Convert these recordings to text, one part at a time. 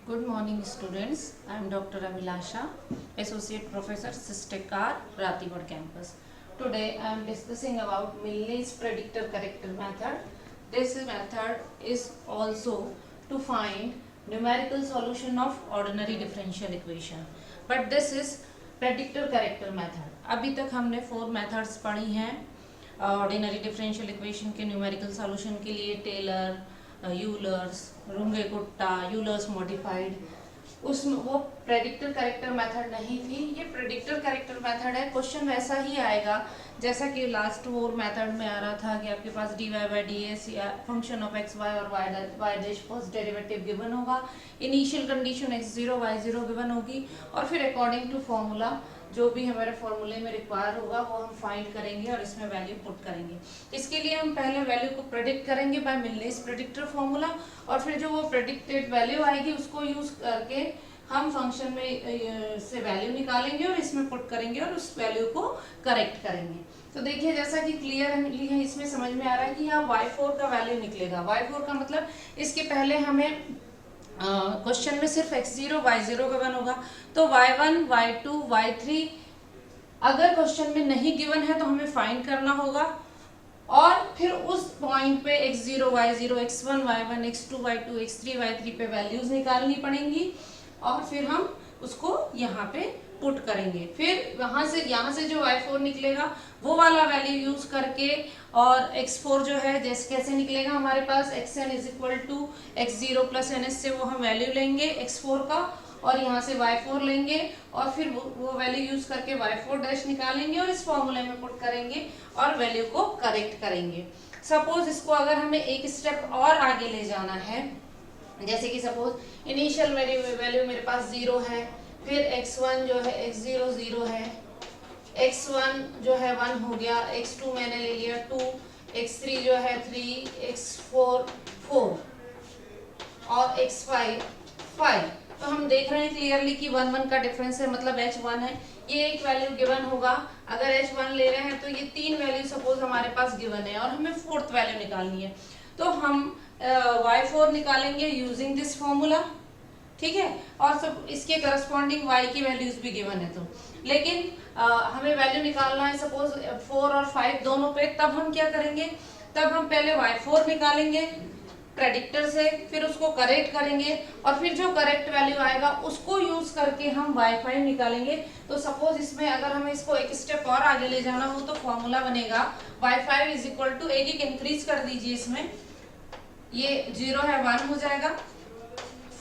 Good morning students. I am Dr. Abhilasha, Associate Professor Sistekar, Ratibad campus. Today I am discussing about Milne's predictor corrector method. This method is also to find numerical solution of ordinary differential equation. But this is predictor corrector method. अभी तक हमने 4 methods पढ़ी हैं ordinary differential equation के numerical solution के लिए Taylor, Euler's, रुंगे-कुट्टा, Euler's modified. उसमें वो प्रेडिक्टर करेक्टर मेथड नहीं थी, ये प्रेडिक्टर करेक्टर मेथड है। क्वेश्चन वैसा ही आएगा जैसा कि लास्ट वो मेथड में आ रहा था कि आपके पास dy बाई डी एस या फंक्शन ऑफ एक्स वाई और Y dash first derivative given होगा, initial condition x0 y0 given होगी और फिर अकॉर्डिंग टू फॉर्मूला जो भी हमारे फॉर्मूले में रिक्वायर होगा वो हम फाइंड करेंगे और इसमें वैल्यू पुट करेंगे। इसके लिए हम पहले वैल्यू को प्रेडिक्ट करेंगे बाय मिलनेस प्रेडिक्टर फॉर्मूला और फिर जो वो प्रेडिक्टेड वैल्यू आएगी उसको यूज करके हम फंक्शन में से वैल्यू निकालेंगे और इसमें पुट करेंगे और उस वैल्यू को करेक्ट करेंगे। तो देखिए जैसा कि क्लियरली है, इसमें समझ में आ रहा है कि यहाँ y4 का वैल्यू निकलेगा। y4 का मतलब इसके पहले हमें क्वेश्चन में सिर्फ x0 y0 गिवन होगा, तो y1 y2 y3 अगर क्वेश्चन में नहीं गिवन है तो हमें फाइंड करना होगा और फिर उस पॉइंट पे x0 y0 x1 y1 x2 y2 x3 y3 पे वैल्यूज निकालनी पड़ेंगी और फिर हम उसको यहाँ पे पुट करेंगे। फिर यहाँ से जो y4 निकलेगा वो वाला वैल्यू यूज करके और x4 जो है जैसे कैसे निकलेगा हमारे पास xn is equal to x0 plus ns से वो हम वैल्यू लेंगे x4 का और यहाँ से y4 लेंगे और फिर वो वैल्यू यूज करके y4 डैश निकालेंगे और इस फॉर्मूले में पुट करेंगे और वैल्यू को करेक्ट करेंगे। सपोज इसको अगर हमें एक स्टेप और आगे ले जाना है, जैसे कि सपोज इनिशियल वैल्यू मेरे पास 0 है, फिर x1 जो है x0 0 है, x1 जो है 1 हो गया, x2 मैंने ले लिया 2, x3 जो है 3, x4 4 और x5 5। तो हम देख रहे हैं क्लियरली कि 1 1 का डिफरेंस है, मतलब h1 है, ये एक वैल्यू गिवन होगा। अगर h1 ले रहे हैं तो ये 3 वैल्यू सपोज हमारे पास गिवन है और हमें 4th वैल्यू निकालनी है, तो हम y4 निकालेंगे यूजिंग दिस फॉर्मूला, ठीक है, और सब इसके करस्पॉन्डिंग y की वैल्यूज भी गिवन है। तो लेकिन हमें वैल्यू निकालना है सपोज 4 और 5 दोनों पे, तब हम क्या करेंगे, तब हम पहले y4 निकालेंगे प्रेडिक्टर से, फिर उसको करेक्ट करेंगे और फिर जो करेक्ट वैल्यू आएगा उसको यूज करके हम y5 निकालेंगे। तो सपोज इसमें अगर हमें इसको एक स्टेप और आगे ले जाना हो तो फॉर्मूला बनेगा y5 इज इक्वल टू, एक इंक्रीज कर दीजिए, इसमें ये 0 है 1 हो जाएगा,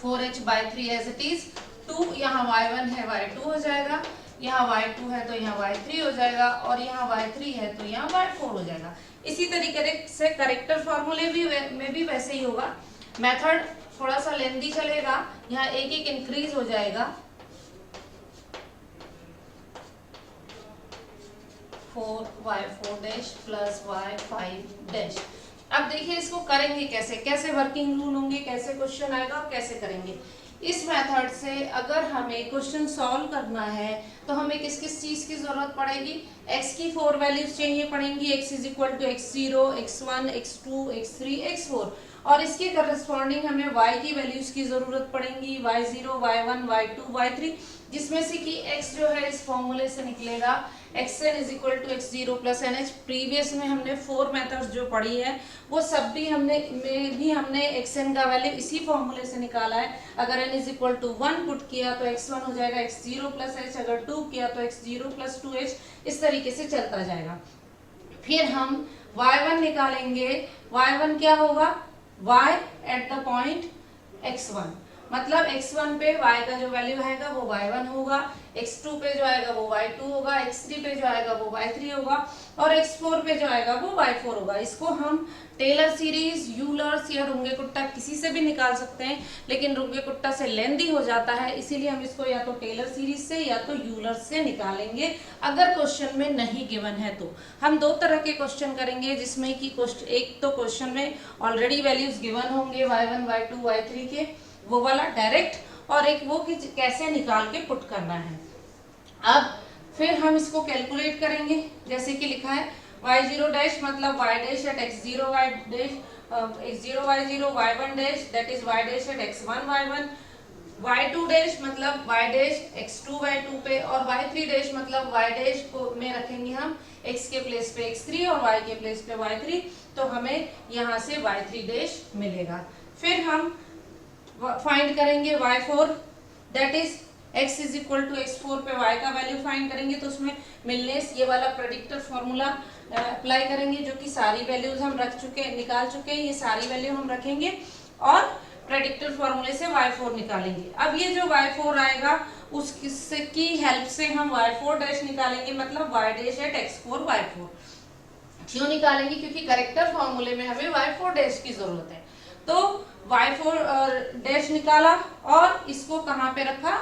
4h by 3 as it is, 2 यहाँ y1 है y2 हो जाएगा, यहाँ y2 है तो यहाँ y3 हो जाएगा और यहाँ y3 है तो यहाँ y4 हो जाएगा। इसी तरीके से करेक्टर फॉर्मूले में भी वैसे ही होगा। मेथड थोड़ा सा लेंदी चलेगा, यहाँ एक इंक्रीज हो जाएगा, 4y4 dash plus y5 dash. अब देखिए इसको करेंगे कैसे, कैसे वर्किंग रूल होंगे, कैसे क्वेश्चन आएगा और कैसे करेंगे। इस मेथड से अगर हमें क्वेश्चन सॉल्व करना है तो हमें किस किस चीज की जरूरत पड़ेगी, x की 4 वैल्यूज चाहिए पड़ेंगी, x is equal to x0 x1 x2 x3 x4 और इसके करस्पॉन्डिंग हमें y की वैल्यूज की जरूरत पड़ेंगी, y0 y1 y2 y3, जिसमें से कि x जो है इस फॉर्मूले से निकलेगा xn is equal to x0 plus nh। Previous में हमने 4 मेथड्स जो पढ़ी है वो सब भी हमने xn का वैल्यू इसी फॉर्मूले से निकाला है। अगर n is equal to 1 put किया तो x1 हो जाएगा x0 प्लस h, अगर 2 किया तो x0 प्लस 2h, इस तरीके से चलता जाएगा। फिर हम y1 निकालेंगे, y1 क्या होगा, y at the point x1, मतलब x1 पे y का जो वैल्यू आएगा वो y1 होगा, x2 पे जो आएगा वो y2 होगा, x3 पे जो आएगा वो y3 होगा और x4 पे जो आएगा वो y4 होगा। इसको हम टेलर सीरीज, यूलर्स या रुंगे-कुट्टा किसी से भी निकाल सकते हैं, लेकिन रुंगे-कुट्टा से लेंदी हो जाता है, इसीलिए हम इसको या तो टेलर सीरीज से या तो यूलर्स से निकालेंगे। अगर क्वेश्चन में नहीं गिवन है तो हम 2 तरह के क्वेश्चन करेंगे, जिसमें कि एक तो क्वेश्चन में ऑलरेडी वैल्यूज गिवन होंगे y1 y2 y3 के, वो वाला डायरेक्ट, और एक वो कि कैसे निकाल के पुट करना है। अब फिर हम इसको कैलकुलेट करेंगे, जैसे कि लिखा है y0 डैश मतलब y dash at x0 y dash x0 y0 y1 dash that is y dash at x1 y1 y2 dash मतलब y डैश x2 y2 पे, और y3 डैश मतलब y डैश को में रखेंगे हम x के प्लेस पे x3 और y के प्लेस पे y3, तो हमें यहाँ से y3 डैश मिलेगा। फिर हम फाइंड करेंगे y4, that is x is equal to x4 पे y का वैल्यू फाइंड करेंगे, तो उसमें मिलने ये वाला प्रेडिक्टर फॉर्मूला अप्लाई करेंगे, जो कि सारी वैल्यूज हम निकाल चुके हैं, ये सारी वैल्यू हम रखेंगे और प्रेडिक्टर फॉर्मूले से y4 निकालेंगे। अब ये जो y4 आएगा उसकी हेल्प से हम y4 डैश निकालेंगे, मतलब y dash at x4 y4। क्यों निकालेंगे? क्योंकि करेक्टर फॉर्मूले में हमें y4 डैश की जरूरत है। तो y4 डैश निकाला और इसको कहाँ पे रखा?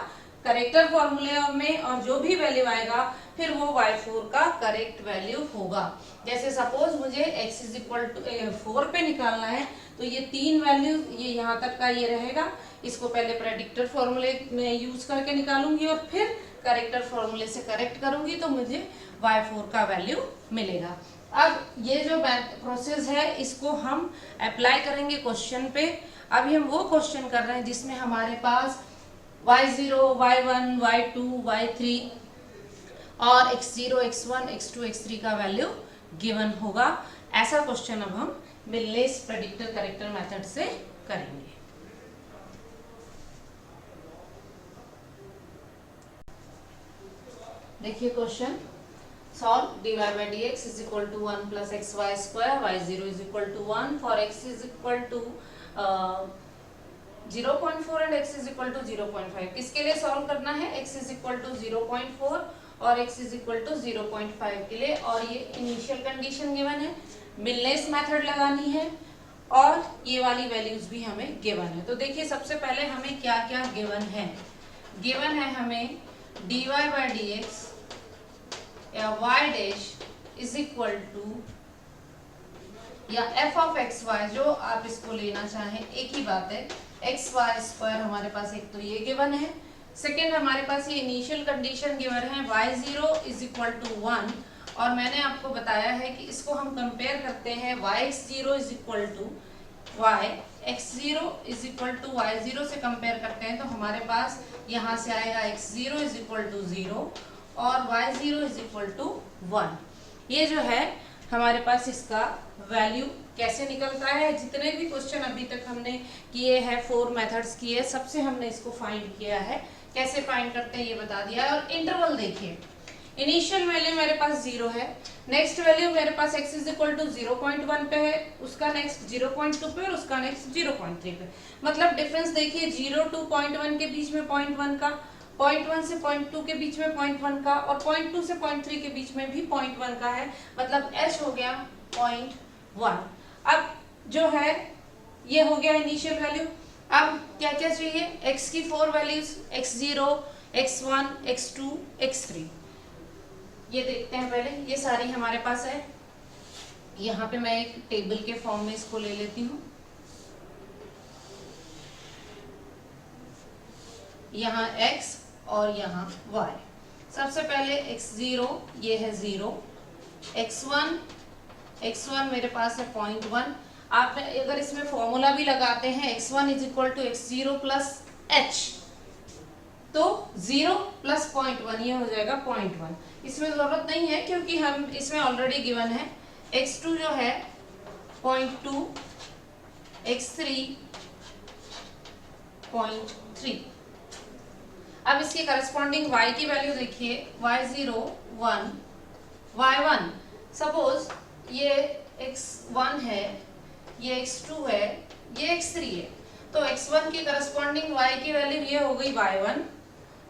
करेक्टर फॉर्मूले में, और जो भी वैल्यू आएगा फिर वो y4 का करेक्ट वैल्यू होगा। जैसे सपोज मुझे x इज इक्वल टू 4 पे निकालना है, तो ये तीन वैल्यू ये यहाँ तक का ये रहेगा, इसको पहले प्रेडिक्टर फॉर्मूले में यूज करके निकालूंगी और फिर करेक्टर फॉर्मूले से करेक्ट करूंगी, तो मुझे y4 का वैल्यू मिलेगा। अब ये जो प्रोसेस है इसको हम अप्लाई करेंगे क्वेश्चन पे। अभी हम वो क्वेश्चन कर रहे हैं जिसमें हमारे पास y0, y1, y2, y3 और x0, x1, x2, x3 का वैल्यू गिवन होगा। ऐसा क्वेश्चन अब हम मिलनेस प्रेडिक्टर करेक्टर मेथड से करेंगे। देखिए question, solve dy by dx is equal to 1 plus xy square, y0 is equal to 1 for x is equal to 0.4 and x is equal to 0.5। किसके लिए solve करना है? x is equal to 0.4 और x is equal to 0.5 के लिए, और ये initial condition given है, मिलनेस मेथड लगानी है और ये वाली वैल्यूज भी हमें गिवन है। तो देखिए सबसे पहले हमें क्या क्या गिवन है। गिवन है हमें dy by dx या y dash is equal to या f ऑफ एक्स वाई, जो आप इसको लेना चाहें एक ही बात है, एक्स वाई स्क्वायर हमारे पास एक तो ये गिवन है। सेकेंड हमारे पास ये इनिशियल कंडीशन गिवन है y0 इज इक्वल टू 1, और मैंने आपको बताया है कि इसको हम कंपेयर करते हैं y0 is equal to y, x0 is equal to y0 से कंपेयर करते हैं, तो हमारे पास यहाँ से आएगा x0 इज इक्वल टू 0 और y0 इज इक्वल टू 1। ये जो है हमारे पास इसका वैल्यू कैसे निकलता है, जितने भी क्वेश्चन अभी तक हमने किए हैं 4 मेथड्स किए, सबसे हमने इसको फाइंड किया है। कैसे फाइंड करते हैं ये बता दिया है। और इंटरवल देखिए, इनिशियल वैल्यू मेरे पास 0 है, नेक्स्ट वैल्यू मेरे पास x इज इक्वल टू 0.1 पे है, उसका नेक्स्ट 0.2 पे और उसका नेक्स्ट 0.3 पे। मतलब डिफरेंस देखिए 0 to 0.1 के बीच में 0.1 का, 0.1 से 0.2 के बीच में 0.1 का, और 0.2 से 0.3 के बीच में भी 0.1 का है, मतलब h हो गया 0.1। अब जो है ये हो गया इनिशियल वैल्यू। अब क्या क्या चाहिए? x की 4 values, x0, x1, x2, x3, ये देखते हैं पहले। ये सारी हमारे पास है, यहाँ पे मैं एक टेबल के फॉर्म में इसको ले लेती हूँ। यहाँ x और यहाँ y। सबसे पहले x0 ये है 0, x1 मेरे पास है 0.1। आप अगर इसमें फॉर्मूला भी लगाते हैं x1 is equal to x0 plus h, तो 0 प्लस 0.1 ये हो जाएगा 0.1। इसमें जरूरत नहीं है क्योंकि हम इसमें ऑलरेडी गिवन है। x2 जो है 0.2, x3 0.3। अब इसके करस्पॉन्डिंग y की वैल्यू देखिए, y0 1, y1 सपोज ये x1 है, ये x2 है, ये x3 है, तो x1 की करस्पॉन्डिंग y की वैल्यू ये हो गई y1,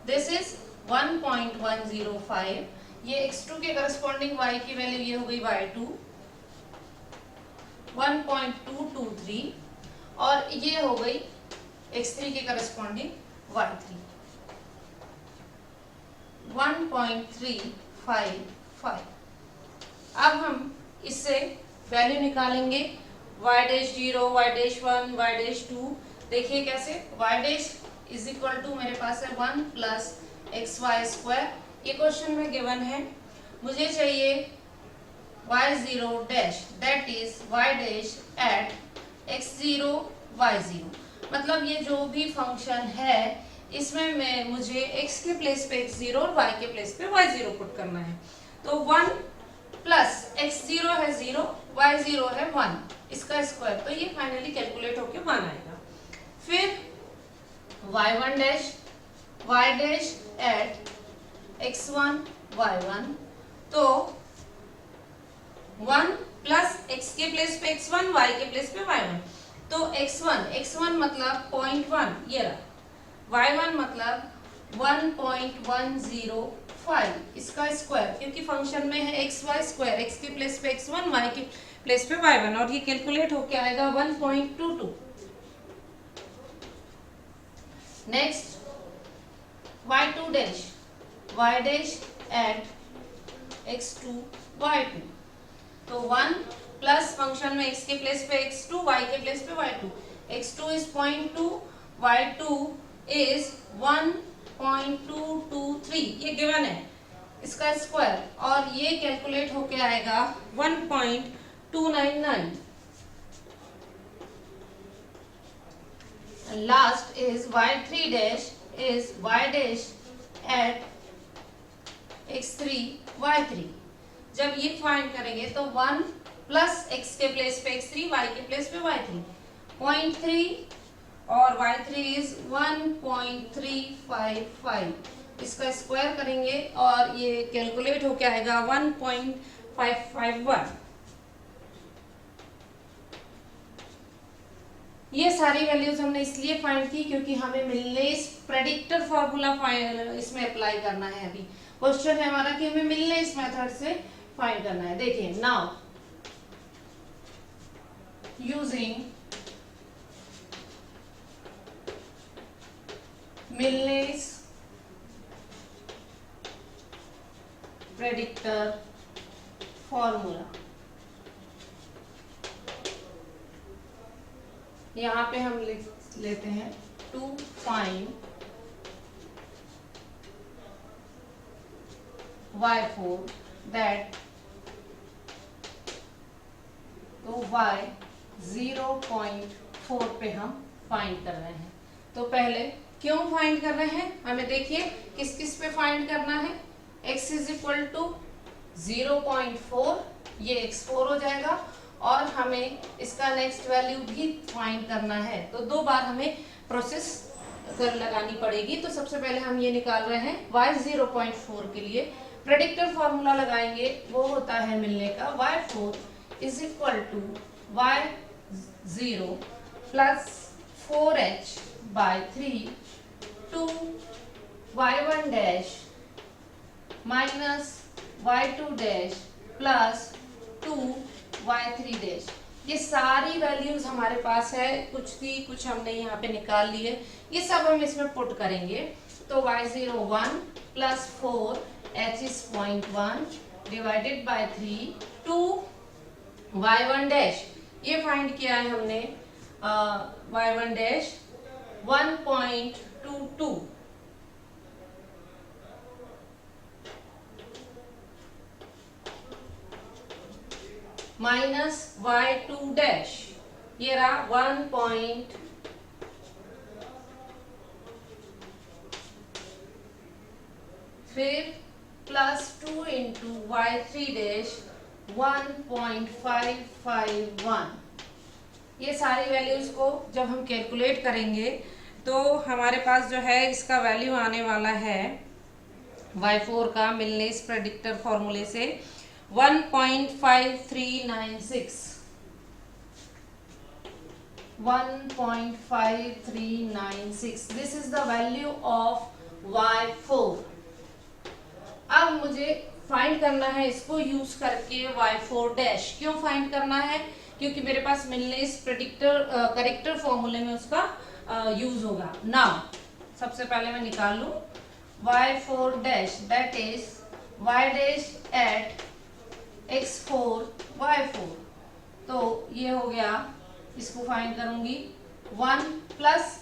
दिस इज 1.105। ये x2 के करस्पॉन्डिंग y की वैल्यू ये हो गई y2 1.223, और ये हो गई x3 के करस्पॉन्डिंग y3 1.355। अब हम इससे वैल्यू निकालेंगे y dash 0, y dash 1, y dash 2। देखिए कैसे, y dash is equal to मेरे पास है 1 प्लस xy स्क्वायर, ये क्वेश्चन में गिवन है। मुझे चाहिए y0 dash, that is y dash at x0 y0। मतलब ये जो भी फंक्शन है इसमें मैं मुझे x के प्लेस पे x0 और y के प्लेस पे y0 पुट करना है। तो 1 प्लस x0 है 0, y0 है 1, इसका स्क्वायर, तो ये फाइनली कैलकुलेट होके 1 आएगा। फिर y1 dash y dash at x1 y1, तो 1 प्लस x के प्लेस पे x1, y के प्लेस पे y1, तो x1 मतलब 0.1 ये रहा, y1 मतलब 1.105, इसका स्क्वायर, क्योंकि फंक्शन में है xy स्क्वायर, x के प्लेस पे x1, y के प्लेस पे y1, और ये कैलकुलेट होके आएगा 1.22। Next y2 dash y dash at x2 y2, तो 1 प्लस फंक्शन में x के प्लेस पे x2, y के प्लेस पे y2, x2 is 0.2, y2 is 1.223, ये गिवन है, इसका स्क्वायर, और ये कैलकुलेट होके आएगा 1.299। Last is y3 dash is y dash at x3 y3, जब ये फाइंड करेंगे तो 1 प्लस x के प्लेस पे x3, y के प्लेस पे y3, 0.3 और y3 इज 1.355, इसका स्क्वायर करेंगे और ये कैलकुलेट होके आएगा 1.551। ये सारी वैल्यूज हमने इसलिए फाइंड की क्योंकि हमें मिलनेस प्रेडिक्टर फॉर्मूला इसमें अप्लाई करना है। अभी क्वेश्चन है हमारा कि हमें मिलनेस मेथड से फाइंड करना है। देखिए, नाउ यूजिंग मिलनेस प्रेडिक्टर फॉर्मूला, यहाँ पे हम लिख लेते हैं टू फाइंड y4 दैट, तो y 0.4 पे हम फाइंड कर रहे हैं। तो पहले क्यों फाइंड कर रहे हैं, हमें देखिए किस किस पे फाइंड करना है। x इज इक्वल टू 0.4, ये x4 हो जाएगा, और हमें इसका नेक्स्ट वैल्यू भी फाइंड करना है, तो 2 बार हमें प्रोसेस कर लगानी पड़ेगी। तो सबसे पहले हम ये निकाल रहे हैं y 0.4 के लिए प्रेडिक्टर फॉर्मूला लगाएंगे, वो होता है मिलने का y4 is equal to y0 plus 4h by 3 two y1 dash minus y2 dash plus 2y3 dash. ये सारी वैल्यूज हमारे पास है, कुछ थी कुछ हमने यहाँ पे निकाल लिए, ये सब हम इसमें पुट करेंगे। तो y0 1 plus 4h is 0.1 divided by 3 two y1 dash, ये फाइंड किया है हमने y1 dash 1.22 minus y2 dash, ये रहा 1. फिर प्लस 2 इंटू y3 डैश 1.551। ये सारी वैल्यूज को जब हम कैलकुलेट करेंगे तो हमारे पास जो है इसका वैल्यू आने वाला है y4 का मिलनेस प्रेडिक्टर फॉर्मूले से 1.5396। 1.5396, this is the value of y4। अब मुझे फाइंड करना है इसको यूज करके y4 डैश। क्यों फाइंड करना है, क्योंकि मेरे पास मिलनेस प्रेडिक्टर करेक्टर फॉर्मूले में उसका यूज होगा। नाउ सबसे पहले मैं निकाल लूं y4 dash, that is y dash at x4 y4, तो ये हो गया, इसको फाइंड करूंगी 1 प्लस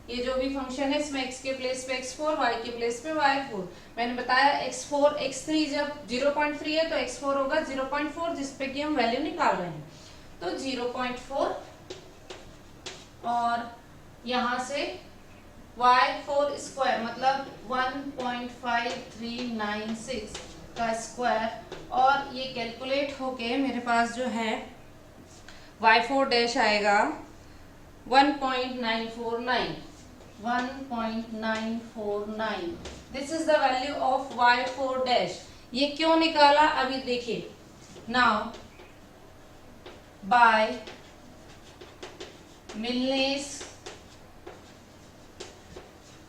ये जो भी फंक्शन है इसमें x के प्लेस पे x4, y के प्लेस पे y4। मैंने बताया x4 x3 जब 0.3 है तो x4 होगा 0.4, जिसपे कि हम वैल्यू निकाल रहे हैं, तो 0.4 और यहाँ से y4 स्क्वायर मतलब 1.5396 का स्क्वायर, और ये कैलकुलेट होके मेरे पास जो है y4 डैश आएगा 1.949. 1.949. This is the value of y4 dash. ये क्यों निकाला अभी देखिए. नाउ बाय मिलनेस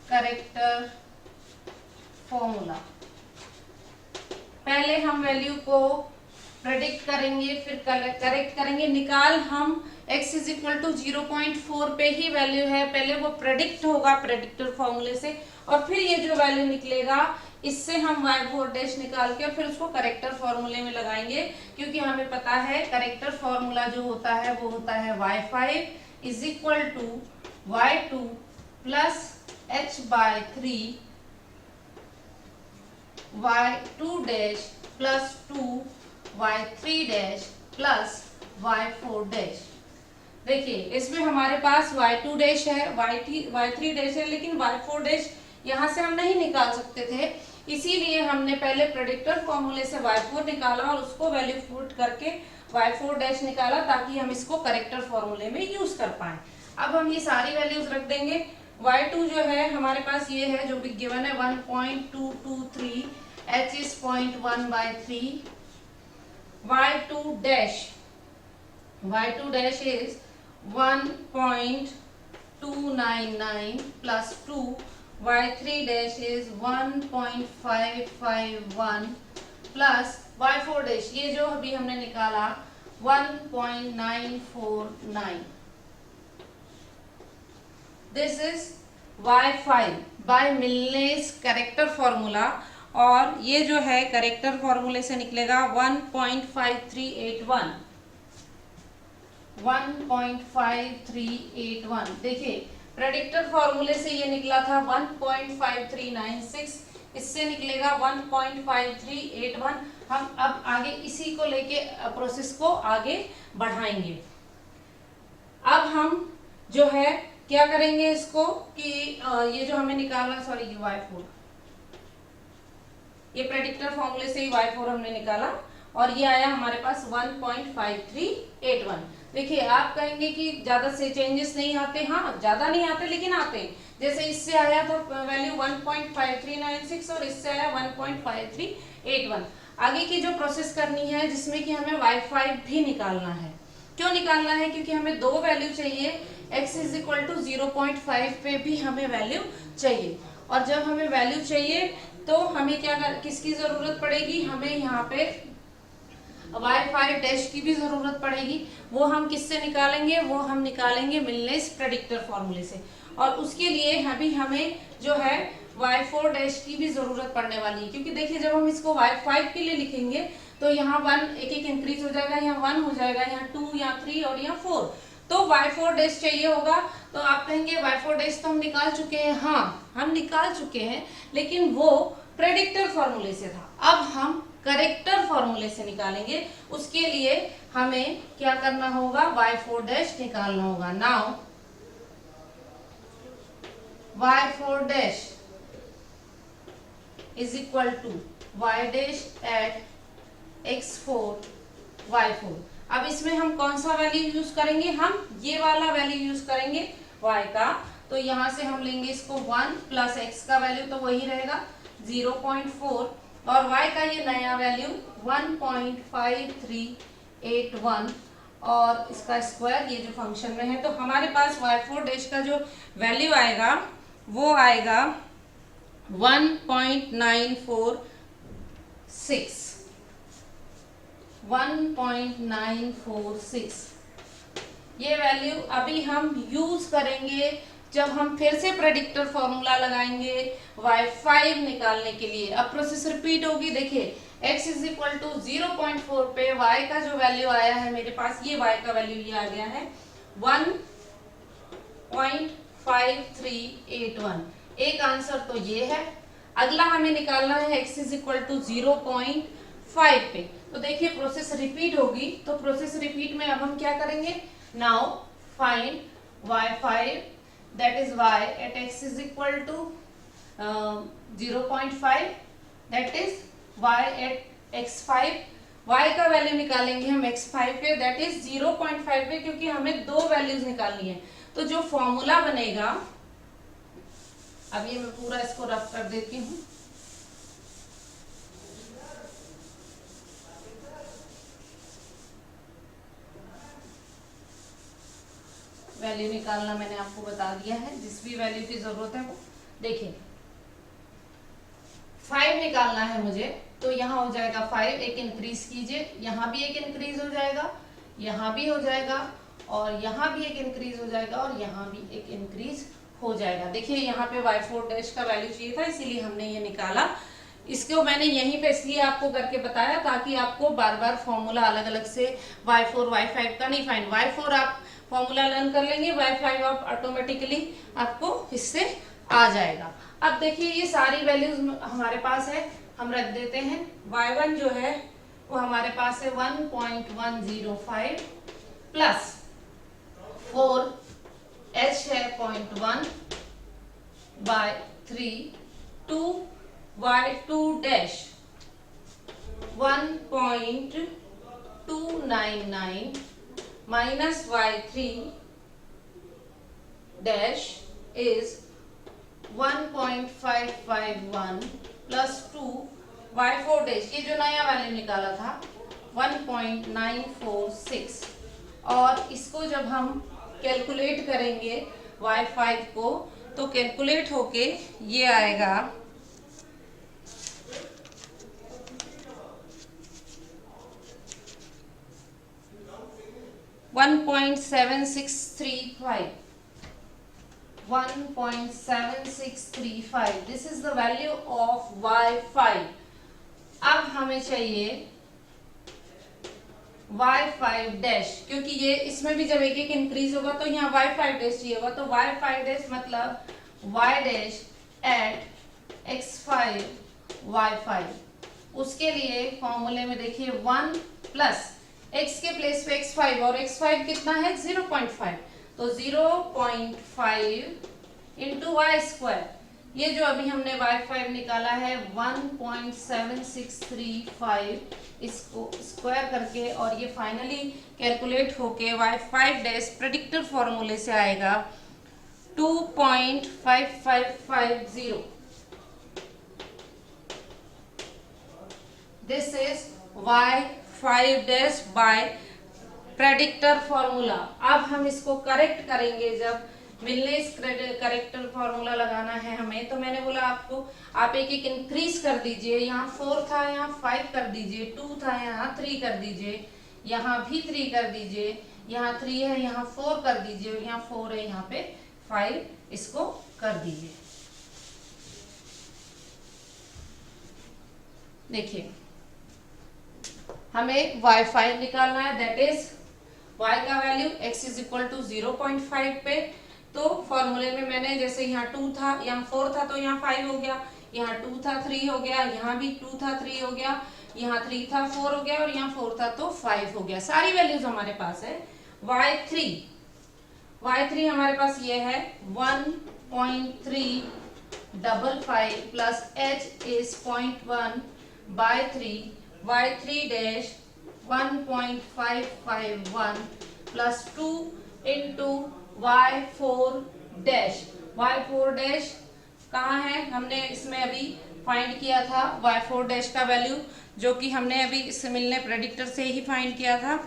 करेक्टर फॉर्मूला, पहले हम वैल्यू को प्रेडिक्ट करेंगे, फिर करेक्ट करेंगे. निकाल हम x इज इक्वल टू 0.4 पे ही वैल्यू है, पहले वो प्रेडिक्ट होगा प्रेडिक्टर फॉर्मूले से, और फिर ये जो वैल्यू निकलेगा इससे हम y4 डैश निकाल के और फिर उसको करेक्टर फॉर्मूले में लगाएंगे, क्योंकि हमें पता है करेक्टर फॉर्मूला जो होता है वो होता है y5 is equal to y2 plus h/3 y2 dash plus 2 y3 dash plus y4 dash. देखिए इसमें हमारे पास y2 डैश है, y3 डैश है, लेकिन y4 डैश यहाँ से हम नहीं निकाल सकते थे, इसीलिए हमने पहले प्रेडिक्टर फॉर्मूले से y4 निकाला और उसको वैल्यू पुट करके y4 डैश निकाला, ताकि हम इसको करेक्टर फॉर्मूले में यूज कर पाए. अब हम ये सारी वैल्यूज रख देंगे. y2 जो है हमारे पास ये है जो भी गिवन है 1.223, h is 0.1/3, y2 dash is 1.299 plus 2, y3 dash is 1.551 plus y4 dash ये जो अभी हमने निकाला 1.949. This is y5 by Milne's corrector formula, और ये जो है करेक्टर फॉर्मूले से निकलेगा 1.5381. 1.5381. देखिए प्रेडिक्टर फॉर्मूले से ये निकला था 1.5396, इससे निकलेगा 1.5381. हम अब आगे इसी को लेके प्रोसेस को आगे बढ़ाएंगे. अब हम जो है क्या करेंगे इसको कि ये जो हमें निकाला, सॉरी ये y4, ये प्रेडिक्टर फॉर्मूले से ही y4 हमने निकाला और ये आया हमारे पास 1.5381. देखिए आप कहेंगे कि ज्यादा से चेंजेस नहीं आते. हाँ ज्यादा नहीं आते लेकिन आते हैं. जैसे इससे आया था वैल्यू 1.5396 और इससे आया 1.5381. आगे की जो प्रोसेस करनी है जिसमें कि हमें y5 भी निकालना है. क्यों निकालना है? क्योंकि हमें दो वैल्यू चाहिए. x इज इक्वल टू 0.5 पे भी हमें वैल्यू चाहिए, और जब हमें वैल्यू चाहिए तो हमें किसकी जरूरत पड़ेगी? हमें यहाँ पे y5 डैश की भी जरूरत पड़ेगी. वो हम किससे निकालेंगे? वो हम निकालेंगे मिलनेस प्रेडिक्टर फॉर्मूले से, और उसके लिए अभी हमें जो है y4 डैश की भी जरूरत पड़ने वाली है. क्योंकि देखिए जब हम इसको y5 के लिए लिखेंगे तो यहाँ 1 एक एक इंक्रीज हो जाएगा, यहाँ 1 हो जाएगा, यहाँ 2, यहाँ 3 और यहाँ 4. तो y4 डैश चाहिए होगा. तो आप कहेंगे y4 डैश तो हम निकाल चुके हैं. हाँ हम निकाल चुके हैं, लेकिन वो प्रेडिक्टर फॉर्मूले से था. अब हम करेक्टर फॉर्मूले से निकालेंगे. उसके लिए हमें क्या करना होगा? y4 डैश निकालना होगा. Now y4 dash is equal to y dash at x4 y4. अब इसमें हम कौन सा वैल्यू यूज करेंगे? हम ये वाला वैल्यू यूज करेंगे y का. तो यहां से हम लेंगे इसको 1 प्लस x का वैल्यू तो वही रहेगा 0.4, और y का ये नया वैल्यू 1.5381 और इसका स्क्वायर ये जो फंक्शन में है. तो हमारे पास y4 डैश का जो वैल्यू आएगा वो आएगा 1.946. 1.946 ये वैल्यू अभी हम यूज करेंगे जब हम फिर से प्रेडिक्टर फॉर्मूला लगाएंगे y5 निकालने के लिए. अब प्रोसेस रिपीट होगी. देखिए x इज इक्वल टू 0.4 पे y का जो वैल्यू आया है मेरे पास, ये y का वैल्यू ये आ गया है 1.5381. एक आंसर तो ये है. अगला हमें निकालना है x इज इक्वल टू 0.5 पे. तो देखिए प्रोसेस रिपीट होगी. तो प्रोसेस रिपीट में अब हम क्या करेंगे? Now find y5 that is y at x is equal to 0.5, that is y at x5, y का वैल्यू निकालेंगे हम x5 पे, दैट इज 0.5 पे, क्योंकि हमें दो वैल्यूज निकालनी है। तो जो फॉर्मूला बनेगा, अब ये मैं पूरा इसको रफ कर देती हूँ। वैल्यू निकालना मैंने आपको बता दिया है, जिस भी वैल्यू की जरूरत है वो देखिए। 5 निकालना है मुझे, तो यहाँ हो जाएगा 5, एक इंक्रीज कीजिए, यहाँ भी एक इंक्रीज हो जाएगा, यहाँ भी हो जाएगा, और यहाँ भी एक इंक्रीज हो जाएगा, और यहाँ भी एक इंक्रीज हो जाएगा। देखिए यहाँ पे y4 डैश का वैल्यू चाहिए था, इसीलिए हमने ये निकाला। इसको मैंने यहीं पे इसलिए आपको करके बताया ताकि आपको बार बार फॉर्मूला अलग अलग से y4 y5 का नहीं फाइंड, y4 आप फॉर्मूला लर्न कर लेंगे, y5 आप ऑटोमेटिकली आपको इससे आ जाएगा। अब देखिए ये सारी वैल्यूज हमारे पास है, हम रख देते हैं। y1 जो है वो हमारे पास है 1.105 प्लस 4, h है 0.1 by 3, 2 y2 dash 1.299 minus y3 dash is 1.551 plus 2 y4 dash, ये जो नया वैल्यू निकाला था 1.946, और इसको जब हम कैलकुलेट करेंगे y5 को, तो कैलकुलेट होके ये आएगा 1.7635. 1.7635, this is the value of y5। अब हमें चाहिए y5 डैश, क्योंकि ये इसमें भी जब एक एक इंक्रीज होगा तो यहाँ y5 डैश चाहिए होगा, तो y5 डैश मतलब y dash eight x5 y5। उसके लिए फॉर्मूले में देखिए 1 प्लस x के प्लेस पे x5, और x5 कितना है 0.5, तो 0.5 इंटू वाई स्क्वायर, ये जो अभी हमने y5 निकाला है 1.7635, इसको स्क्वायर करके और ये फाइनली कैलकुलेट होके y5 डैश प्रेडिक्टर फॉर्मूले से आएगा 2.5550। This is y5 dash by predictor formula. अब हम इसको करेक्ट करेंगे, जब मिलने इस करेक्टर फॉर्मूला लगाना है हमें, तो मैंने बोला आपको आप एक एक इंक्रीज कर दीजिए, यहाँ 4 था यहाँ 5 कर दीजिए, 2 था यहाँ 3 कर दीजिए, यहाँ भी 3 कर दीजिए, यहाँ 3 है यहाँ 4 कर दीजिए, और यहाँ 4 है यहाँ पे 5, इसको कर दीजिए। देखिए हमें y5 निकालना है, दैट इज y का value x is equal to 0.5 पे, तो फॉर्मूले में मैंने जैसे यहाँ 2 था यहाँ 4 था तो यहाँ 5 हो गया, यहाँ 2 था 3 हो गया, यहाँ भी 2 था 3 हो गया, यहाँ 3 था 4 हो गया, और यहाँ 4 था तो 5 हो गया। सारी वैल्यूज हमारे पास है। y3 हमारे पास ये है 1.355 plus h is 0.1 by 3, y3 dash 1.551 plus 2 into y4 dash. y4 dash कहाँ है, हमने इसमें अभी फाइंड किया था y4 डैश का वैल्यू, जो कि हमने अभी इससे मिलने प्रेडिक्टर से ही फाइंड किया था।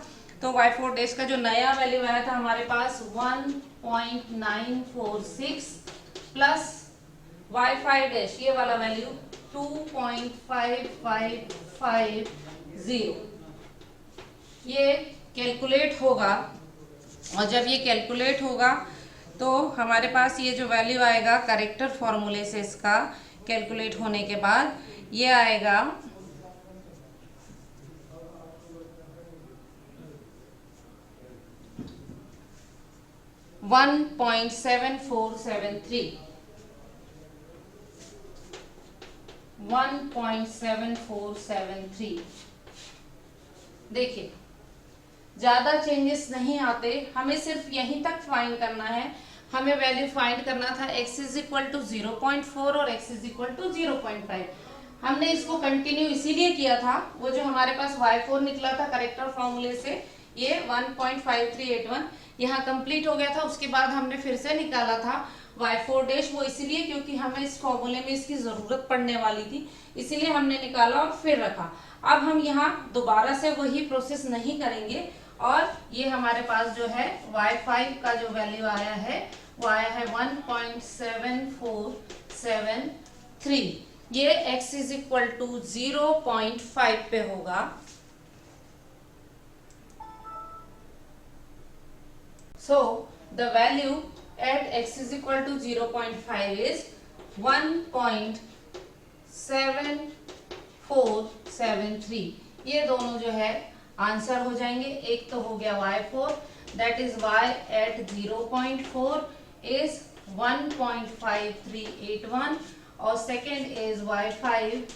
तो y4 डैश का जो नया वैल्यू आया था हमारे पास 1.946 प्लस y5 डैश ये वाला वैल्यू 2.5550। ये कैलकुलेट होगा, और जब ये कैलकुलेट होगा तो हमारे पास ये जो वैल्यू आएगा करेक्टर फॉर्मूले से, इसका कैलकुलेट होने के बाद ये आएगा 1.7473। 1.7473। देखिए ज्यादा चेंजेस नहीं आते, हमें सिर्फ यहीं तक फाइंड करना है हमें वैल्यू फाइंड करना था x इज इक्वल टू 0.4 और x इज इक्वल टू 0.5। हमने इसको कंटिन्यू इसीलिए किया था, वो जो हमारे पास y4 निकला था करेक्टर फॉर्मूले से, ये 1.5381 यहाँ कंप्लीट हो गया था। उसके बाद हमने फिर से निकाला था y4 डैश, वो इसीलिए क्योंकि हमें इस फॉर्मूले में इसकी जरूरत पड़ने वाली थी, इसीलिए हमने निकाला और फिर रखा। अब हम यहाँ दोबारा से वही प्रोसेस नहीं करेंगे, और ये हमारे पास जो है y5 का जो वैल्यू आया है वो आया है 1.7473। ये x इज इक्वल टू 0.5 पे होगा। So the value at x is equal to 0.5 is 1.7473। ये दोनों जो है आंसर हो जाएंगे। एक तो हो गया y4, that is y at 0.4 is 1.5381, और second is y5,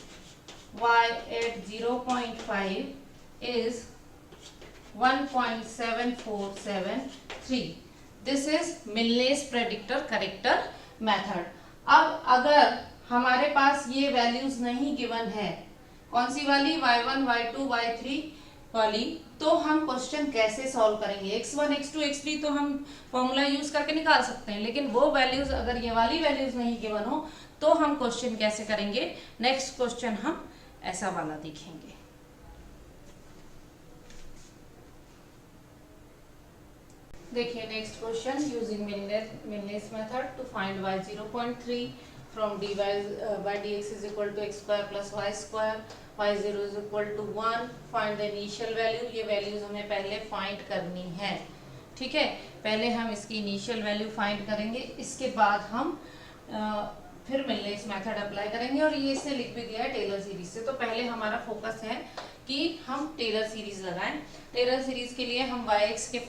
y at 0.5 is 1.7473। This is Milne's predictor corrector method. अब अगर हमारे पास ये वैल्यूज नहीं गिवन है, कौन सी वाली, y1, y2, y3 वाली, तो हम क्वेश्चन कैसे सॉल्व करेंगे। x1, x2, x3 तो हम फॉर्मूला यूज करके निकाल सकते हैं, लेकिन वो वैल्यूज अगर ये वाली वैल्यूज नहीं गिवन हो तो हम क्वेश्चन कैसे करेंगे। नेक्स्ट क्वेश्चन हम ऐसा वाला देखेंगे। देखिए next question, using Milne's method to find y 0.3 from dy by dx is equal to x square plus y square, y0 is equal to 1, find the initial value. ये values हमें पहले find करनी है, ठीक है। पहले हम इसकी इनिशियल वैल्यू फाइंड करेंगे, इसके बाद हम फिर मिलनेस मेथड अप्लाई करेंगे, और ये इसने लिख भी दिया है टेलर सीरीज से। तो पहले हमारा फोकस है कि हम टेलर सीरीज लगाएं। टेलर सीरीज के लिए हम x के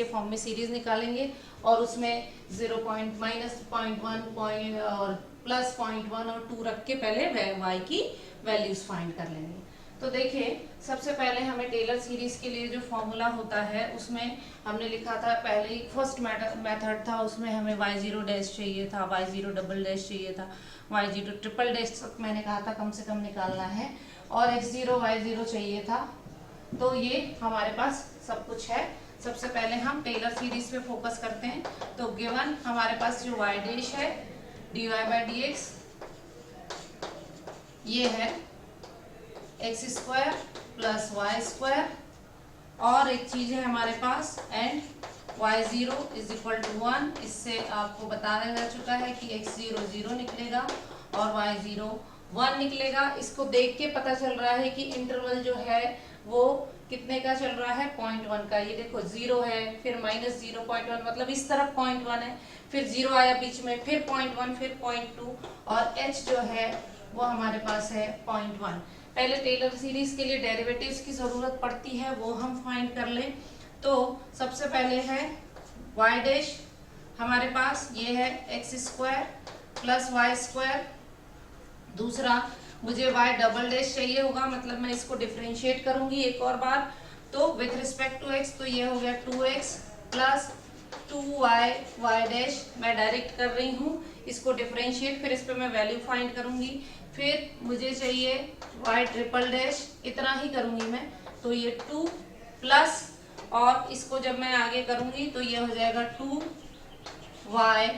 फॉर्म में सीरीज निकालेंगे, और उसमें 0 -0.1 और +0.1 और 2 रख के पहले y की वैल्यूज फाइंड कर लेंगे। तो देखिए सबसे पहले हमें टेलर सीरीज के लिए जो फॉर्मूला होता है उसमें हमने लिखा था, पहले ही फर्स्ट मेथड था, उसमें हमें y0 डैश चाहिए था, y0 डबल डैश चाहिए था, y0 ट्रिपल डैश तक मैंने कहा था कम से कम निकालना है, और x0 y0 चाहिए था। तो ये हमारे पास सब कुछ है। सबसे पहले हम टेलर सीरीज पे फोकस करते हैं। तो गिवन हमारे पास जो y डैश है dy by dx, ये है x square plus Y square, और एक चीज है हमारे पास and y0 is equal to 1। इससे आपको बताया जा चुका है कि x0 0 निकलेगा और y0 1 निकलेगा। इसको देख के पता चल रहा है कि इंटरवल जो है वो कितने का चल रहा है, 0.1 का। ये देखो 0 है, फिर -0.1, मतलब इस तरफ 0.1 है, फिर 0 आया बीच में, फिर 0.1, फिर 0.2, और h जो है वो हमारे पास है 0.1। पहले टेलर सीरीज के लिए डेरिवेटिव्स की जरूरत पड़ती है, वो हम फाइंड कर लें। तो सबसे पहले है y डैश, हमारे पास ये है x square plus Y square. दूसरा मुझे y डबल डैश चाहिए होगा, मतलब मैं इसको डिफरेंशिएट करूंगी एक और बार। तो विथ रिस्पेक्ट टू x, तो ये हो गया 2x plus 2y y dash, मैं डायरेक्ट कर रही हूँ इसको डिफरेंशिएट, फिर इस पर मैं वैल्यू फाइंड करूंगी। फिर मुझे चाहिए y ट्रिपल डैश, इतना ही करूंगी मैं, तो ये 2 प्लस, और इसको जब मैं आगे करूंगी तो ये हो जाएगा 2y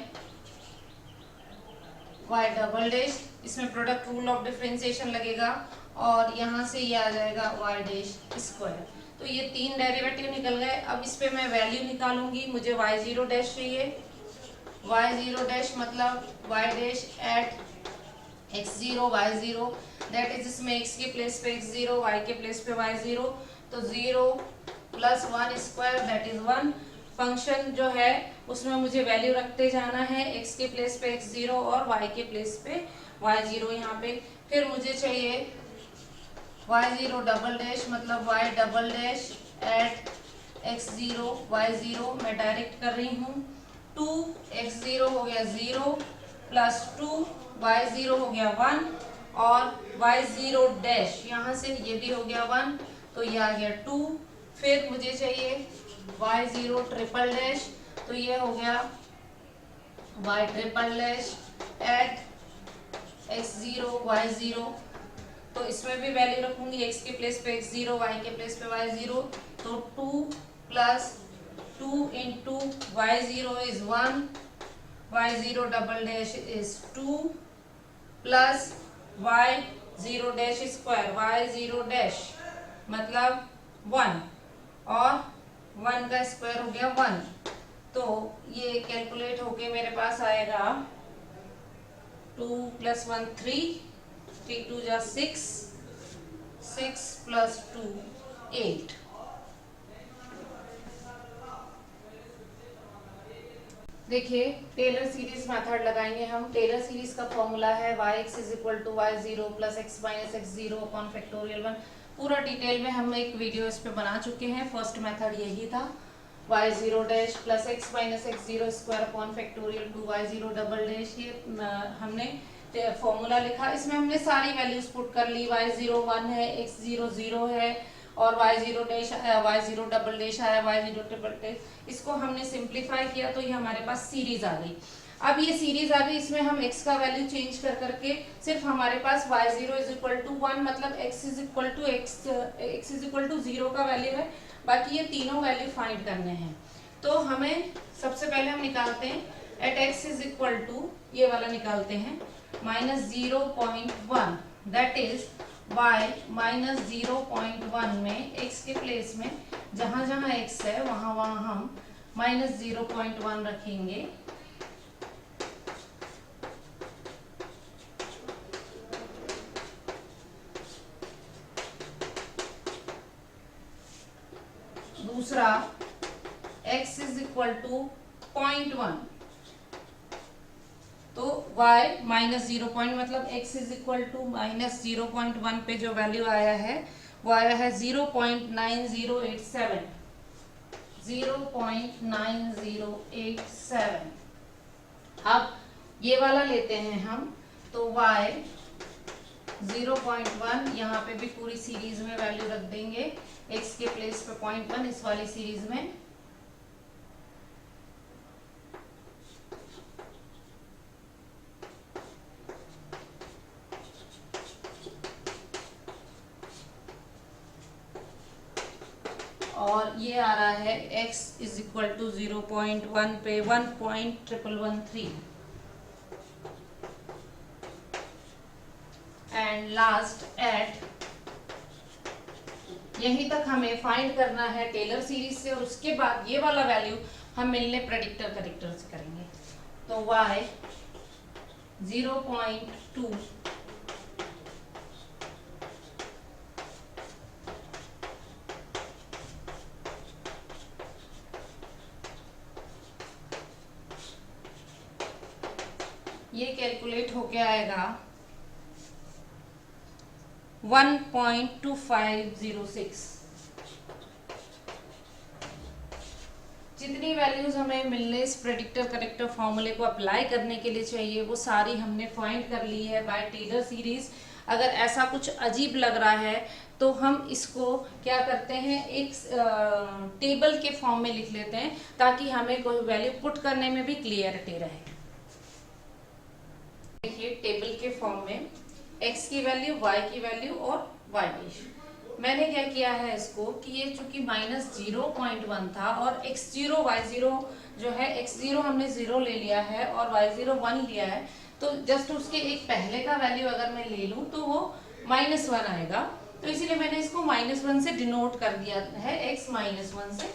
y डबल डैश, इसमें प्रोडक्ट रूल ऑफ डिफरेंशिएशन लगेगा, और यहाँ से ये आ जाएगा y डैश स्क्वायर। तो ये 3 डेरिवेटिव निकल गए। अब इस पे मैं वैल्यू निकालूंगी। मुझे y0 डैश चाहिए, y0 डैश मतलब y dash at x0 y0, that is इसमें x के प्लेस पे x0, y के प्लेस पे y0, तो 0 plus 1 square that is 1। Function जो है उसमें मुझे वैल्यू रखते जाना है, x के प्लेस पे x0 और y के प्लेस पे y0 यहाँ पे। फिर मुझे चाहिए y0 डबल डैश मतलब y double dash at x0 y0, मैं डायरेक्ट कर रही हूँ। 2x0 हो गया 0 प्लस 2y0 हो गया 1, और y0 डैश यहाँ से ये भी हो गया 1, तो ये आ गया 2। फिर मुझे चाहिए y0 ट्रिपल डैश, तो ये हो गया y triple dash at x0 y0, तो इसमें भी वैल्यू रखूंगी, x के प्लेस पे x0, y के प्लेस पे y0, तो 2 plus 2 into y0 is 1, y0 double dash is 2 plus y0 dash square, y0 dash मतलब 1 और 1 का स्क्वायर हो गया 1, तो ये कैलकुलेट होके मेरे पास आएगा 2 प्लस 1 3, 3 2 जा 6, 6 प्लस 2 8। देखिए टेलर सीरीज मेथड लगाएंगे हम। टेलर सीरीज का फॉर्मूला है yx is equal to y0 plus x minus x0 upon factorial 1। पूरा डिटेल में हम एक वीडियो इस पे बना चुके हैं। फर्स्ट मेथड यही था, y0 dash plus x minus x0 square upon factorial 2 y0 double dash. ये हमने फॉर्मूला लिखा, इसमें हमने सारी वैल्यूज पुट कर ली। y0 1 है, x0 0 है और y0 डैश आया, y0 डबल डैश आया, y0 ट्रिपल डैश। इसको हमने सिंप्लीफाई किया तो ये हमारे पास सीरीज आ गई। अब ये सीरीज आ गई, इसमें हम x का वैल्यू चेंज कर करके सिर्फ हमारे पास y0 इज इक्वल टू 1 मतलब x इज इक्वल टू 0 का वैल्यू है। बाकी ये तीनों वैल्यू फाइंड करने हैं। तो हमें सबसे पहले हम निकालते हैं at x is equal to, ये वाला निकालते हैं minus 0.1, that is y minus 0.1 में x के प्लेस में जहां जहां x है वहां वहां हम माइनस 0.1 रखेंगे। दूसरा x इज इक्वल टू 0.1, तो y माइनस 0. मतलब x is equal to minus 0.1 पे जो वैल्यू आया है वो आया है 0.9087, 0.9087। अब ये वाला लेते हैं हम, तो y 0.1 यहाँ पे भी पूरी सीरीज में वैल्यू रख देंगे, x के प्लेस पे 0.1 इस वाली सीरीज में। और ये आ रहा है x इज इक्वल टू 0.1 पे 1.1113 एंड लास्ट एट, यहीं तक हमें फाइंड करना है टेलर सीरीज से, और उसके बाद ये वाला वैल्यू हम मिलने प्रेडिक्टर करेक्टर से करेंगे। तो y 0.2 ये कैलकुलेट होके आएगा 1.2506। जितनी वैल्यूज हमें मिलने इस प्रेडिक्टर करेक्टर फॉर्मूले को अप्लाई करने के लिए चाहिए वो सारी हमने फाइंड कर ली है बाय टेलर सीरीज। अगर ऐसा कुछ अजीब लग रहा है तो हम इसको क्या करते हैं, एक टेबल के फॉर्म में लिख लेते हैं ताकि हमें कोई वैल्यू पुट करने में भी क्लियरिटी रहे। देखिए टेबल के फॉर्म में x की वैल्यू, y की वैल्यू और y डैश। मैंने क्या किया है इसको कि ये चूंकि माइनस 0.1 था और x0 y0 जो है, x0 हमने 0 ले लिया है और y0 1 लिया है, तो जस्ट उसके एक पहले का वैल्यू अगर मैं ले लूं तो वो -1 आएगा। तो इसीलिए मैंने इसको -1 से डिनोट कर दिया है, x -1 से।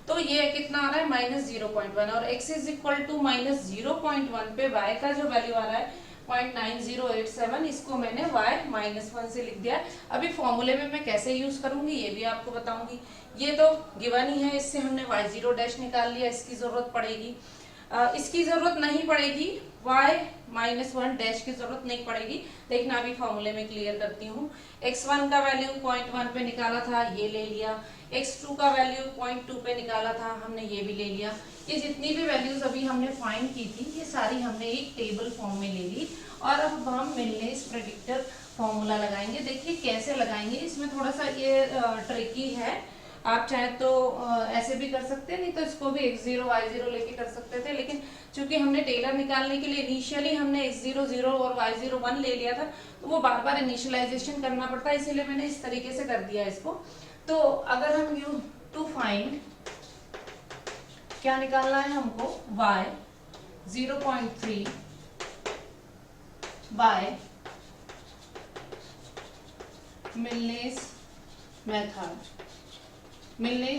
तो ये कितना आ रहा है -0.1, और x इज इक्वल टू -0.1 पे y का जो वैल्यू आ रहा है 0.9087, इसको मैंने y -1 से लिख दिया। अभी फॉर्मूले में मैं कैसे यूज करूंगी ये भी आपको बताऊंगी। ये तो गिवन ही है, इससे हमने y0 डैश निकाल लिया, इसकी जरूरत पड़ेगी, इसकी जरूरत नहीं पड़ेगी, y -1 डैश की जरूरत नहीं पड़ेगी। देखना अभी फॉर्मूले में क्लियर करती हूँ। x1 का वैल्यू 0.1 पे निकाला था, ये ले लिया। x2 का वैल्यू 0.2 पे निकाला था, हमने ये भी ले लिया। ये जितनी भी वैल्यूज अभी हमने फाइंड की थी ये सारी हमने एक टेबल फॉर्म में ले ली। और अब हम मिलने इस प्रेडिक्टर फॉर्मूला लगाएंगे। देखिए कैसे लगाएंगे, इसमें थोड़ा सा ये ट्रिकी है। आप चाहे तो ऐसे भी कर सकते हैं, नहीं तो इसको भी x0 y0 लेके कर सकते थे, लेकिन चूंकि हमने टेलर निकालने के लिए इनिशियली हमने x0 0 और y0 1 ले लिया था, तो वो बार बार इनिशियलाइजेशन करना पड़ता है, इसीलिए मैंने इस तरीके से कर दिया इसको। तो अगर हम यू टू फाइंड, क्या निकालना है हमको, y 0.3 बाय मिलनेस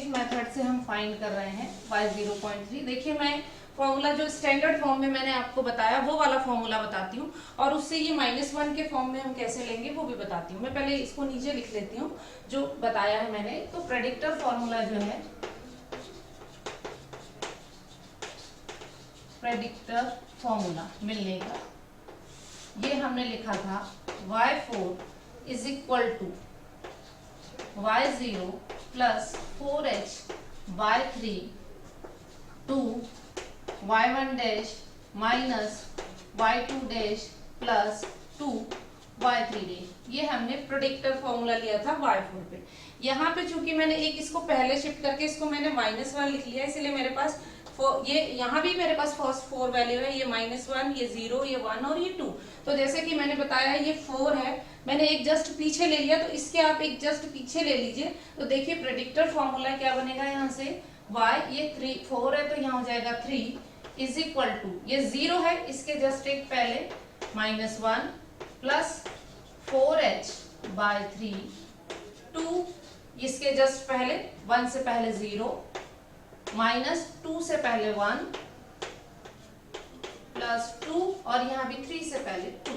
मेथड से हम फाइंड कर रहे हैं y 0.3। देखिए मैं फॉर्मूला जो स्टैंडर्ड फॉर्म में मैंने आपको बताया वो वाला फॉर्मूला बताती हूँ, और उससे ये -1 के फॉर्म में हम कैसे लेंगे वो भी बताती हूँ। मैं पहले इसको नीचे लिख लेती हूँ जो बताया है मैंने। तो प्रेडिक्टर फॉर्मूला जो है, प्रेडिक्टर फॉर्मूला मिलने का, ये हमने लिखा था y4 is equal to y0 plus 4h by 3 two y1 dash minus y2 dash plus 2 y3 dash. ये हमने प्रेडिक्टर फॉर्मूला लिया था y4 पे। यहाँ पे चूंकि मैंने एक इसको पहले शिफ्ट करके इसको मैंने -1 लिख लिया, इसलिए मेरे पास ये यहाँ भी मेरे पास फर्स्ट 4 वैल्यू है, ये -1, ये 0, ये 1 और ये 2। तो जैसे कि मैंने बताया ये 4 है, मैंने एक जस्ट पीछे ले लिया, तो इसके आप एक जस्ट पीछे ले लीजिए। तो देखिए प्रेडिक्टर फॉर्मूला क्या बनेगा यहाँ से, y ये 4 है तो यहाँ हो जाएगा 3 इज इक्वल टू, ये 0 है इसके जस्ट एक पहले -1 प्लस 4h बाय 3 2 इसके जस्ट पहले 1 से पहले 0 माइनस 2 से पहले 1 प्लस 2 और यहाँ भी 3 से पहले 2।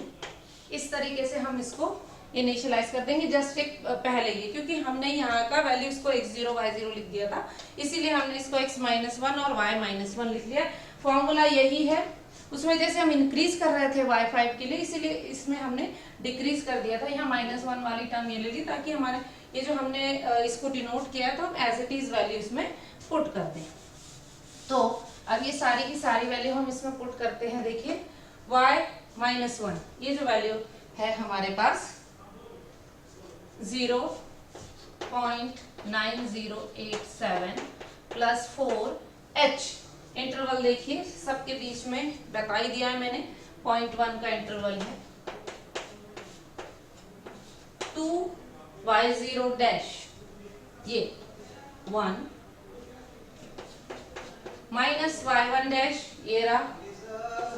इस तरीके से हम इसको इनिशियलाइज कर देंगे जस्ट एक पहले ये, क्योंकि हमने यहाँ का वैल्यू इसको x0 y0 लिख दिया था, इसीलिए हमने इसको x-1 और y-1 लिख लिया। फॉर्मूला यही है, उसमें जैसे हम इंक्रीज कर रहे थे y5 के लिए, इसीलिए इसमें हमने डिक्रीज कर दिया था। यहाँ -1 वाली टर्म ये ले ली ताकि हमारे ये जो हमने इसको डिनोट किया था हम एज इट इज वैल्यू इसमें पुट कर दें। तो अब ये सारी की सारी वैल्यू हम इसमें पुट करते हैं। देखिए y-1 ये जो वैल्यू है हमारे पास 0.9087 प्लस 4h, इंटरवल देखिए सबके बीच में बता ही दिया है मैंने, 0.1 का इंटरवल है, 2y0 डैश ये 1 माइनस y1 डैश ये रहा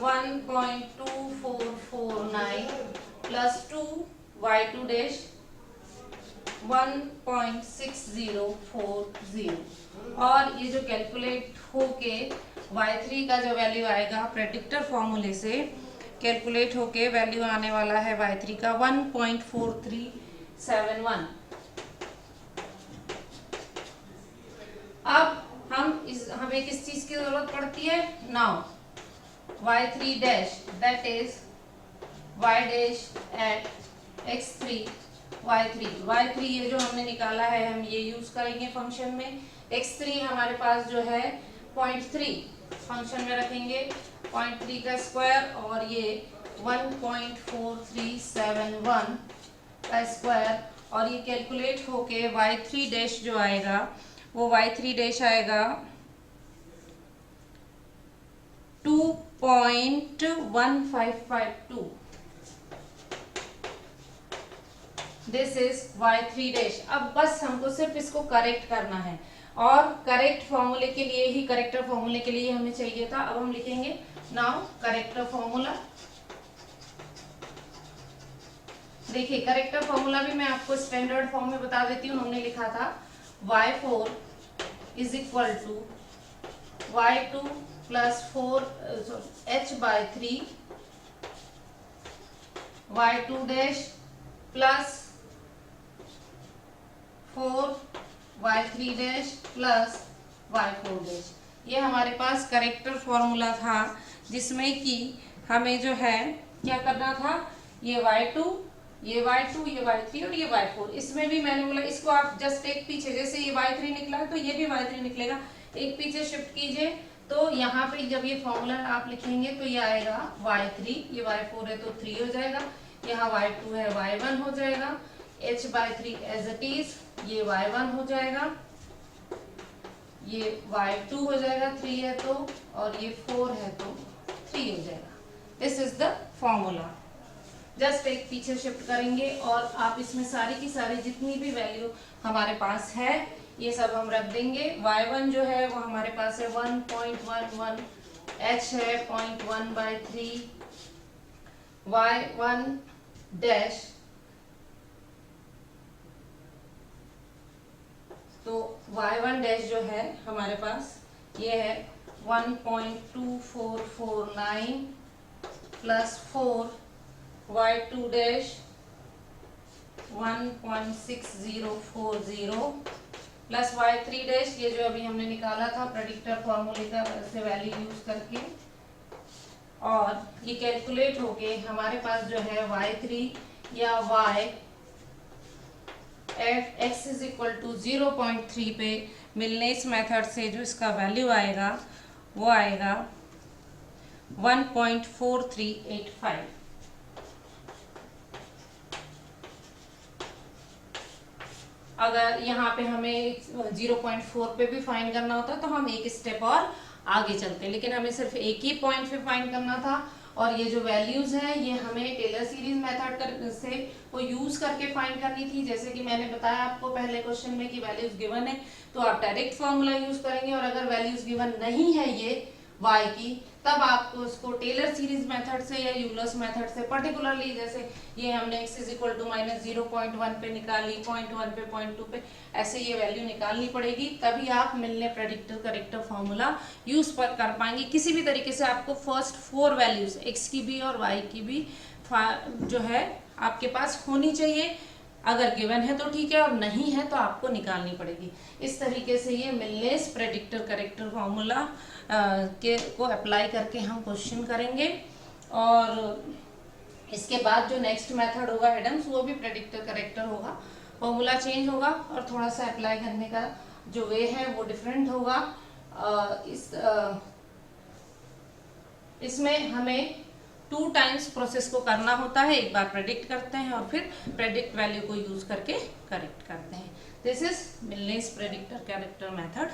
1.2449 प्लस 2y2 डैश 1.6040, और ये जो कैलकुलेट होके y3 का जो वैल्यू आएगा प्रेडिक्टर फॉर्मूले से कैलकुलेट होके वैल्यू आने वाला है y3 का 1.4371। अब हमें किस चीज की जरूरत पड़ती है, now y3 dash that is y dash at x3 y3 ये जो हमने निकाला है हम ये यूज करेंगे फंक्शन में। x3 हमारे पास जो है 0.3 फंक्शन में रखेंगे, 0.3 का स्क्वायर और ये 1.4371 का स्क्वायर, और ये कैलकुलेट होके y3 डैश जो आएगा वो y3 डैश आएगा 2.1552। This is y3 dash. अब बस हमको सिर्फ इसको करेक्ट करना है, और करेक्ट फॉर्मूले के लिए ही, करेक्टर फॉर्मूले के लिए हमें चाहिए था। अब हम लिखेंगे नाउ करेक्टर फॉर्मूला। देखिए करेक्टर फॉर्मूला भी मैं आपको स्टैंडर्ड फॉर्म में बता देती हूँ। हमने लिखा था y4 is equal to y2 plus 4h by 3 y2 dash plus 4y3 dash plus y4 dash. ये हमारे पास करेक्टर फॉर्मूला था, जिसमें कि हमें जो है क्या करना था, ये y2 ये y2 ये y3 और ये y4। इसमें भी मैंने बोला इसको आप जस्ट एक पीछे, जैसे ये y3 निकला है तो ये भी y3 निकलेगा, एक पीछे शिफ्ट कीजिए। तो यहाँ पे जब ये फॉर्मूला आप लिखेंगे तो ये आएगा y3, ये y4 है तो 3 हो जाएगा, यहाँ y2 है y1 हो जाएगा, h by 3 as it is ये y1 हो जाएगा, ये y2 हो जाएगा 3 है तो, और ये 4 है तो 3 हो जाएगा। This is the formula. Just एक पीछे शिफ्ट करेंगे और आप इसमें सारी की सारी जितनी भी वैल्यू हमारे पास है ये सब हम रख देंगे। y1 जो है वो हमारे पास है 1.11, h है 0.1/3, y1 डैश तो y1 डैश जो है हमारे पास ये है 1.2449 plus 4, y2 dash 1.6040 plus y3 dash, ये जो अभी हमने निकाला था प्रेडिक्टर फॉर्मूले का से वैल्यू यूज करके, और ये कैलकुलेट होके हमारे पास जो है y3 या y at x is equal to 0.3 पे मिलनेस मेथड से जो इसका वैल्यू आएगा वो आएगा 1.4385। अगर यहाँ पे हमें 0.4 पे भी फाइंड करना होता तो हम एक स्टेप और आगे चलते, लेकिन हमें सिर्फ एक ही पॉइंट पे फाइंड करना था। और ये जो वैल्यूज हैं ये हमें टेलर सीरीज मेथड से को यूज करके फाइंड करनी थी। जैसे कि मैंने बताया आपको पहले क्वेश्चन में कि वैल्यूज गिवन है तो आप डायरेक्ट फॉर्मूला यूज करेंगे, और अगर वैल्यूज गिवन नहीं है ये y की तब आपको उसको टेलर सीरीज मेथड से या यूलर्स मेथड से, पर्टिकुलरली जैसे ये हमने x इज इक्वल टू -0.1 पे निकाली, 0.1 पे, 0.2 पे, ऐसे ये वैल्यू निकालनी पड़ेगी, तभी आप मिलने प्रेडिक्टर करेक्टर फॉर्मूला यूज पर कर पाएंगे। किसी भी तरीके से आपको फर्स्ट 4 वैल्यूज x की भी और y की भी जो है आपके पास होनी चाहिए। अगर गिवन है तो ठीक है और नहीं है तो आपको निकालनी पड़ेगी। इस तरीके से ये मिलनेस प्रेडिक्टर करेक्टर फॉर्मूला को अप्लाई करके हम क्वेश्चन करेंगे। और इसके बाद जो नेक्स्ट मेथड होगा एडम्स, वो भी प्रेडिक्टर करेक्टर होगा, फॉर्मूला चेंज होगा और थोड़ा सा अप्लाई करने का जो वे है वो डिफरेंट होगा। इसमें हमें 2 टाइम्स प्रोसेस को करना होता है, एक बार प्रेडिक्ट करते हैं और फिर प्रेडिक्ट वैल्यू को यूज करके करेक्ट करते हैं। This is Milne's predictor corrector method.